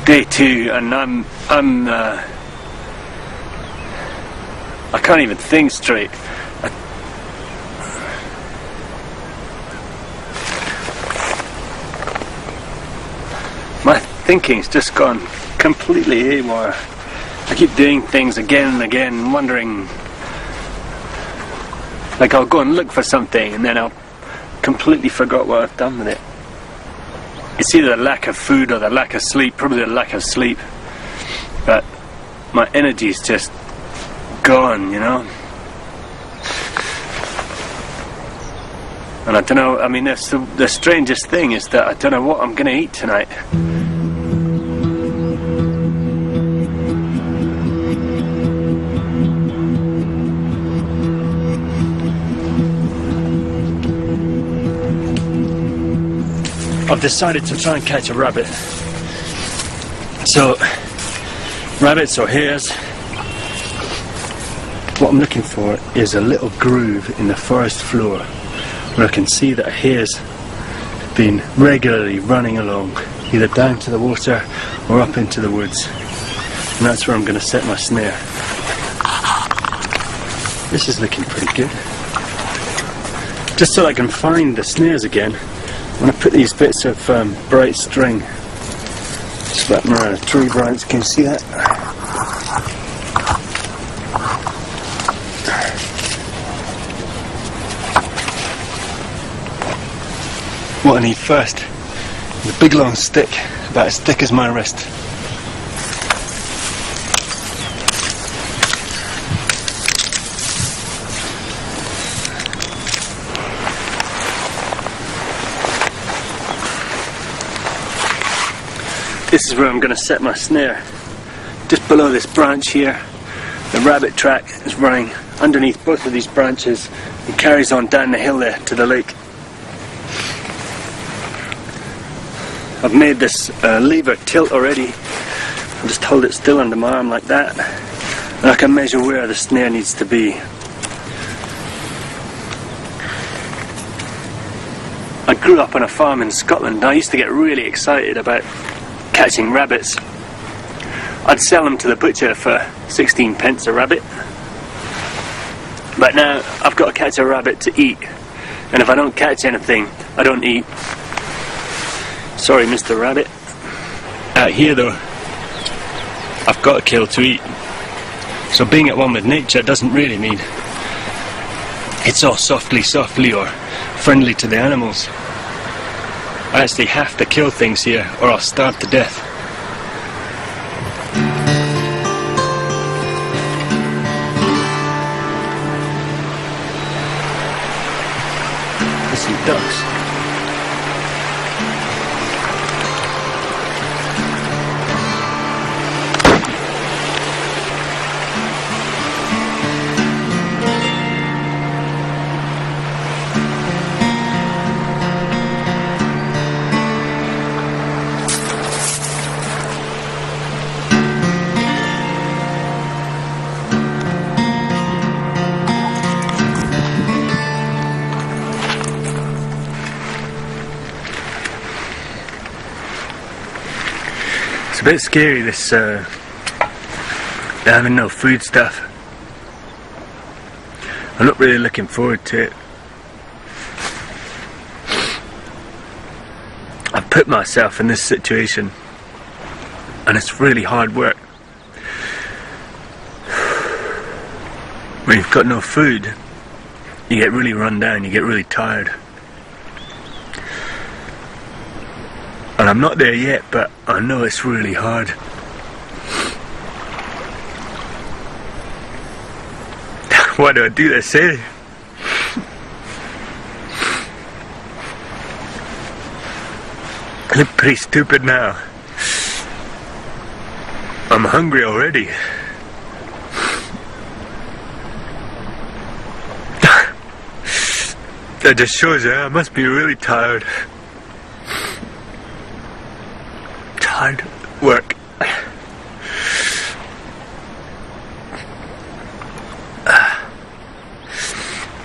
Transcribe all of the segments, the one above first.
Day 2, and I can't even think straight. My thinking's just gone completely haywire. I keep doing things again and again, wondering, like I'll go and look for something and then I'll completely forget what I've done with it. It's either the lack of food or the lack of sleep, probably the lack of sleep, but my energy's just gone, you know. And I don't know, I mean, the strangest thing is that I don't know what I'm going to eat tonight. I've decided to try and catch a rabbit. So, rabbits or hares, what I'm looking for is a little groove in the forest floor where I can see that a hare's been regularly running along, either down to the water or up into the woods. And that's where I'm going to set my snare. This is looking pretty good. Just so I can find the snares again, I'm going to put these bits of bright string, just wrap them around a tree branch. Can you see that? What I need first is a big long stick, about as thick as my wrist. This is where I'm going to set my snare. Just below this branch here, the rabbit track is running underneath both of these branches and carries on down the hill there to the lake. I've made this lever tilt already. I'll just hold it still under my arm like that, and I can measure where the snare needs to be. I grew up on a farm in Scotland. I used to get really excited about catching rabbits. I'd sell them to the butcher for 16 pence a rabbit. But now I've got to catch a rabbit to eat, and if I don't catch anything, I don't eat. Sorry, Mr. Rabbit. Out here though, I've got to kill to eat. So being at one with nature doesn't really mean it's all softly or friendly to the animals. I actually have to kill things here or I'll starve to death. There's some ducks. It's a bit scary, this having no food stuff. I'm not really looking forward to it. I've put myself in this situation and it's really hard work. When you've got no food, you get really run down, you get really tired. And I'm not there yet, but I know it's really hard. Why do I do this, eh? I look pretty stupid now. I'm hungry already. That just shows you I must be really tired. Hard work.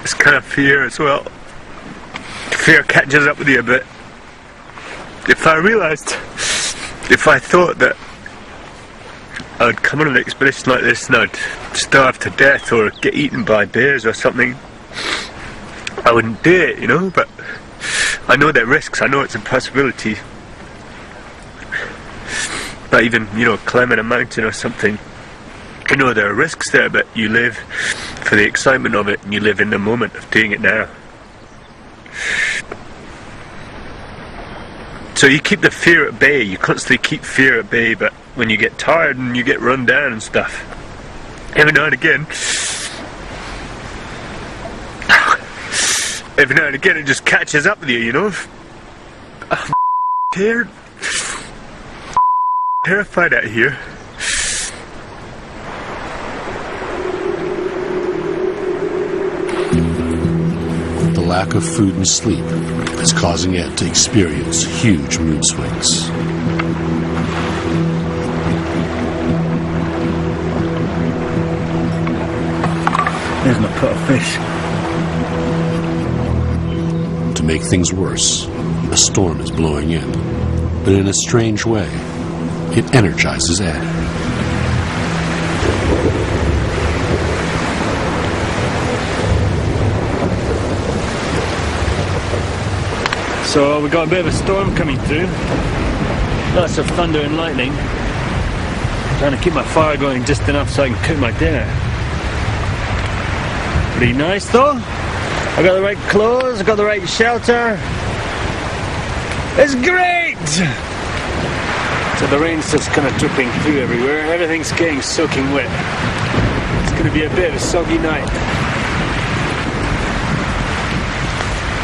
It's kind of fear as well. fear catches up with you a bit. If I thought that I'd come on an expedition like this and I'd starve to death or get eaten by bears or something, I wouldn't do it, you know, but I know there are risks, I know it's a possibility. But even, you know, climbing a mountain or something, you know there are risks there, but you live for the excitement of it and you live in the moment of doing it now. So you keep the fear at bay, you constantly keep fear at bay, but when you get tired and you get run down and stuff, every now and again it just catches up with you, you know? I'm terrified out here. The lack of food and sleep is causing Ed to experience huge mood swings. There's my pot of fish. To make things worse, a storm is blowing in, but in a strange way, it energizes Ed. So we got a bit of a storm coming through. Lots of thunder and lightning. Trying to keep my fire going just enough so I can cook my dinner. Pretty nice though. I got the right clothes, I got the right shelter. It's great! So the rain's just kind of dripping through everywhere. Everything's getting soaking wet. It's going to be a bit of a soggy night.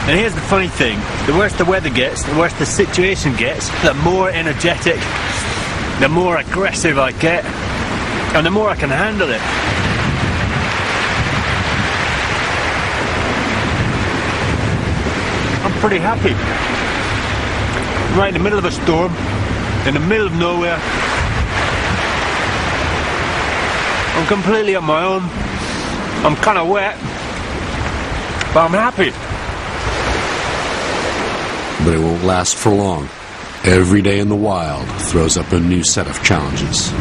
And here's the funny thing. The worse the weather gets, the worse the situation gets, the more energetic, the more aggressive I get, and the more I can handle it. I'm pretty happy. Right in the middle of a storm, in the middle of nowhere. I'm completely on my own. I'm kind of wet, but I'm happy. But it won't last for long. Every day in the wild throws up a new set of challenges.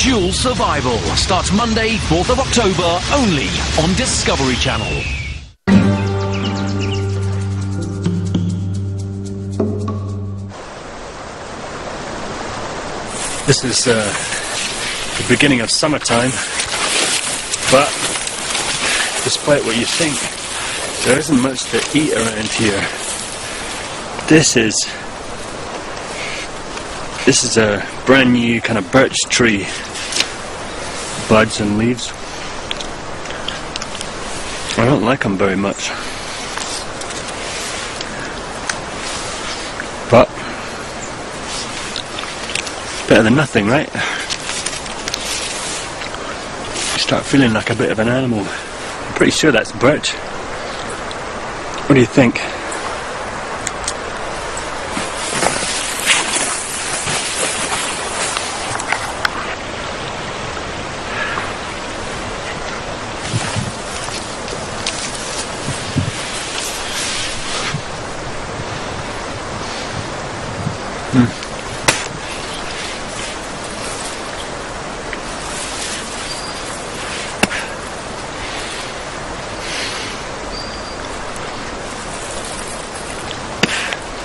Dual Survival starts Monday, 4th of October, only on Discovery Channel. This is the beginning of summertime, but despite what you think, there isn't much to eat around here. This is a brand new kind of birch tree, buds and leaves. I don't like them very much, but better than nothing, right? You start feeling like a bit of an animal. I'm pretty sure that's birch. What do you think?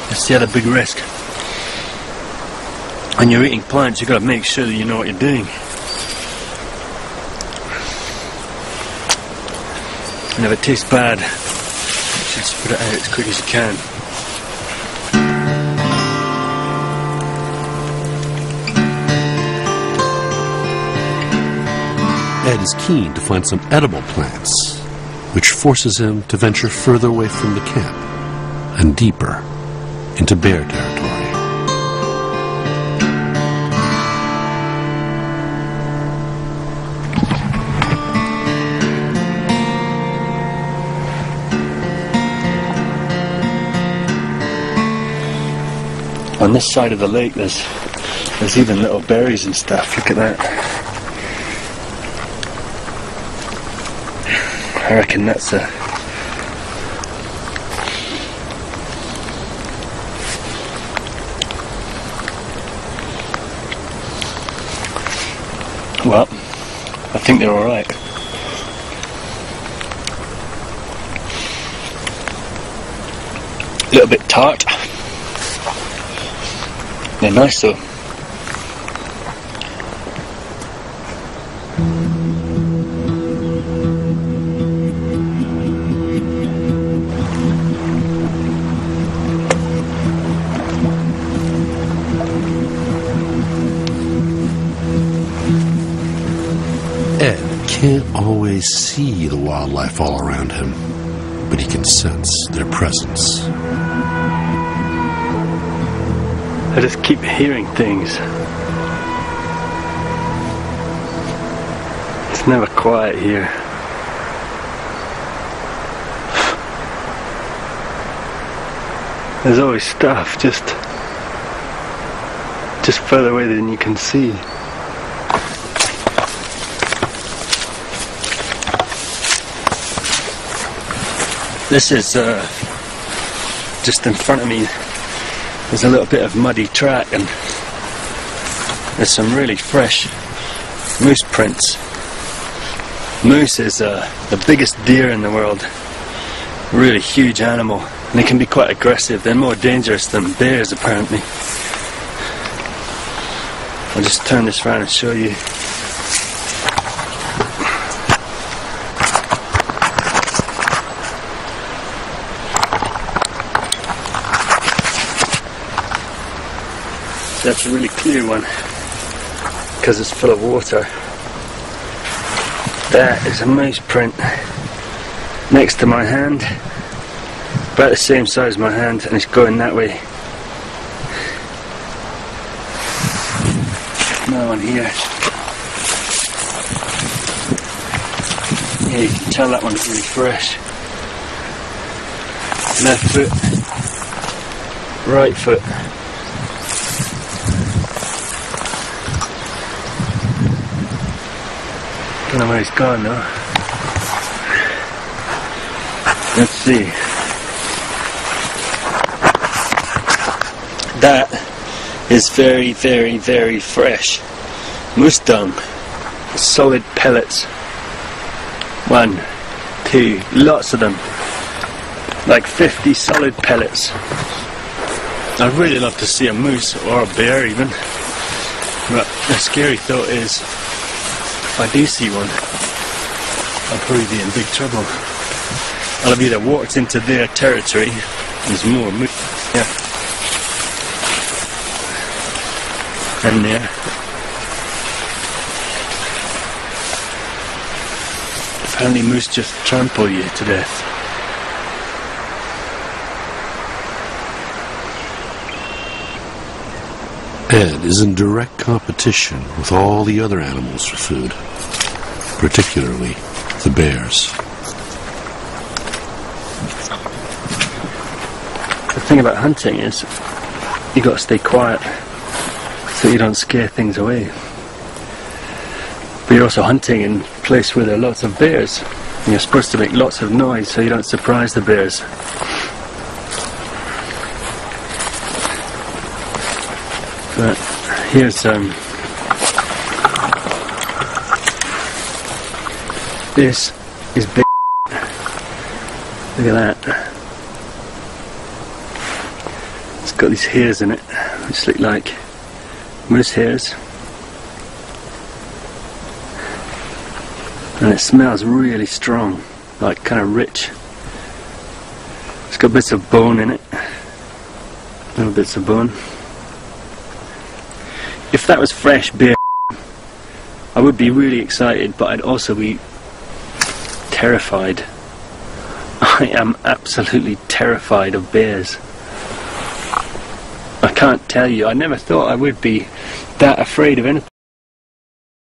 That's the other big risk. When you're eating plants, you've got to make sure that you know what you're doing. And if it tastes bad, you should spit it out as quick as you can. Ed is keen to find some edible plants, which forces him to venture further away from the camp. and deeper into bear territory. On this side of the lake there's even little berries and stuff. Look at that. I reckon that's a well, I think they're alright. A little bit tart. They're nice though. Ed can't always see the wildlife all around him, but he can sense their presence. I just keep hearing things. It's never quiet here. There's always stuff just further away than you can see. This is just in front of me. There's a little bit of muddy track and there's some really fresh moose prints. Moose is the biggest deer in the world. A really huge animal, and they can be quite aggressive. They're more dangerous than bears apparently. I'll just turn this around and show you. That's a really clear one because it's full of water. That is a moose print next to my hand, about the same size as my hand, and it's going that way. Another one here. Yeah, you can tell that one's really fresh. Left foot, right foot. Don't know where he's gone though. Let's see. That is very, very, very fresh moose dung. Solid pellets. 1, 2, lots of them. Like 50 solid pellets. I'd really love to see a moose or a bear even. But the scary thought is, if I do see one, I'll probably be in big trouble. I'll have either walked into their territory, there's more moose, yeah, and there. Apparently moose just trample you to death. Ed is in direct competition with all the other animals for food, particularly the bears. The thing about hunting is you got to stay quiet so you don't scare things away. But you're also hunting in a place where there are lots of bears, and you're supposed to make lots of noise so you don't surprise the bears. But here's this is big. Look at that. It's got these hairs in it, which look like moose hairs. And it smells really strong, like kind of rich. It's got bits of bone in it. Little bits of bone. If that was fresh bear, I would be really excited, but I'd also be terrified. I am absolutely terrified of bears. I can't tell you, I never thought I would be that afraid of anything.